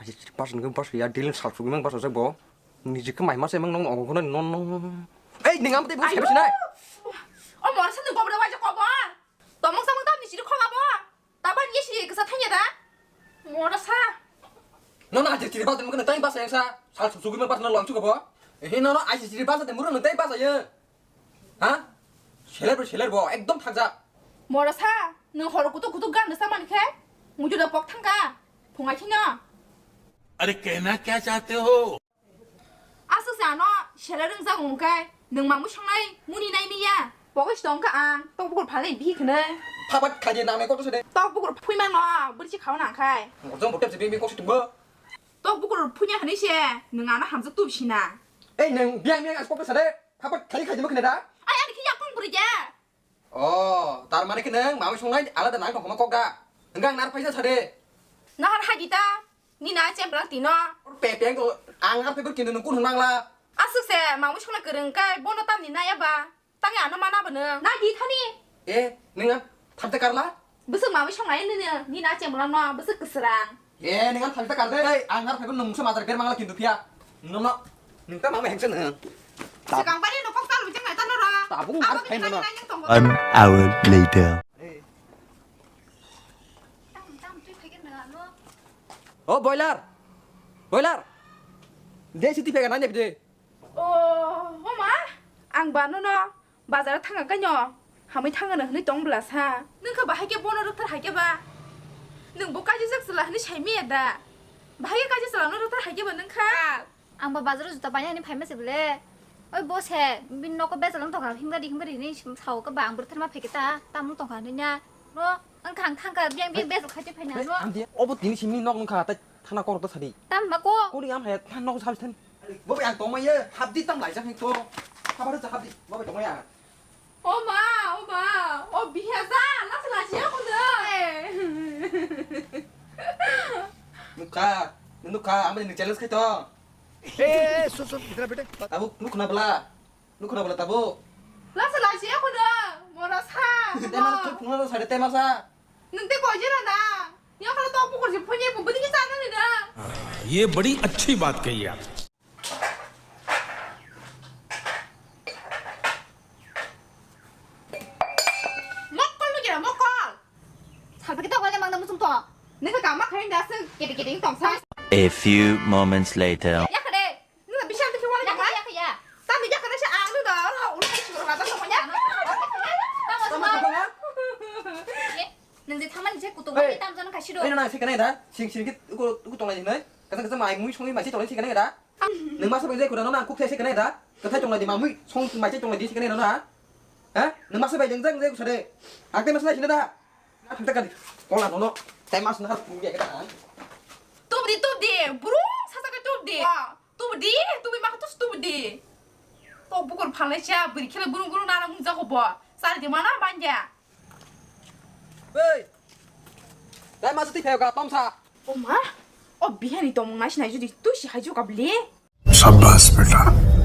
아직 빠진 건 빠져 야 딜은 살수기만 빠져 저거 니 지금 많이 마셔 막 너무 어고는 너너 에이 내가 아무데 뭐 해보시나 어머 선능 거보다 와줘 거봐 너멍 싸먹 담니 지를 커가 봐 나발 예시 그사 타냐다 뭐라 사 너는 아직 딜 빠져 먹는 땅이 빠져 양사 살수기만 빠져 너 랑추가 봐 에이 너는 아직 딜 빠져 때 물은 땅이 빠져 야 아? 셀레브 뭐 एकदम 탁자 뭐라 사너 허러 구독 간다 사만 해 무주다 뻑 탕가 봉아 튀냐 अरे कहना क्या चाहते हो? 아스사 너 셀레릉 자공kai 능망 무청나이 무니 나이미야 먹을시 덩가 안 떡국을 발레 비 그네 파밭 가지 나네 것도 세대 떡국을 푸이만 너 뭐지 가원 안 khai 어쩜 못 잡지 빙빙 꼭시 뭐 떡국을 푸냐 하니시 능 아나 함적 뚜비시나 에이 능 미안 아직 꼭도 세대 파밭 가지 뭐 그네다 아니 그냥 꽁 부르자 तार माने कि नों माबा संनाय आलादा नां दंखोमा कगदा नोंगा आंना फैसा सादे 나한 하기다 니나 잼브랑 디너 पेपें तो आं हार पेपर किनो नोंखौ होनांला 아스세 마무 청나 그런가 보너 땀 니나야 봐 땅에 안 오마나 보는 나 니타니 ए नोंगा थाबते कारला 무슨 마무 청나 있느냐 니나 잼브랑 너 무슨 그스랑 ए नोंगा थाबते कारदे आं हार पेपर नोंसो माजार बेर मांगला किन्तु फिया नोंना नोंता मामा हेंसन नो sekarang balik lo kok tahu jangan tanah lah Tabung harus kain mana 1 hour later. Oh boiler dia siti pegan nanya bide oh oma ang bano no bazar tanga kanyo hamai tanga na hni tong bla sa nung ka bahai ke bono doktor hai ke ba nung bo kaji sak sala hni shai me da bahai kaji sala no doktor hai ke ba nung ka ang babazaro juta banyak ni famous bele oi bos he bin no ko bezalang tongka hingga di ni sau ka bang berterima pekita tamu tongka nya no ang kang ka biang bezal khaje phena no amdi obo dini simi nok nungka ta thana kor ta sadi tam ba ko ko ri am he than nok sal than bo yang tong ma ye habdi tam lai ja heng to habar ja habdi bo ba tong ma ya oma oh biasa la sala sia ko de nuka amri ni challenge khai to सुन इधर बेटे tabu nu kena bela tabu la sala sia ko de mora sa tema tu pungna sa de tema sa nung te ko jira na ya kalau to pukul si punya bu budi sana ni da ये बड़ी अच्छी बात कही आप mokol lu jira mokol 잘 pekita ko nya mang musun to 내가 가마 가인 다스 게게 동사 A few moments later. 야 그래 누가 미션한테 좋아하는 ya 거야? ya ya 땀이 야 그래 아 누가 우리 같이 들어가자 뭐냐? nang je thaman je kutu ba tam jan ka shiro đây là cái này đã xin cái cái tông này đấy cái mày mũi xong mày chết tông này cái này đã đừng mà sao bây giờ của nó là quốc tế cái này đã cái thấy tông này thì mà mũi xong mày chết tông này đi cái này nó hả hả đừng mà sao bây giờ dưng dưng đây à cái mà sao này đã thằng ta cần con làm nó tay mà nó vậy cái đã 뚜브디 브롱 사사가 뚜브디 뚜브디 막 뚜브디 또 부걸 팔레샤 브리케라 부릉부릉 나라 문자고 봐 쌀디 많아 반자 ơi đây mà sao thì phải gặp tông sa 엄마? 미안이 너무 맛이 나지 뚜시 해줘 가블리 शाबाश बेटा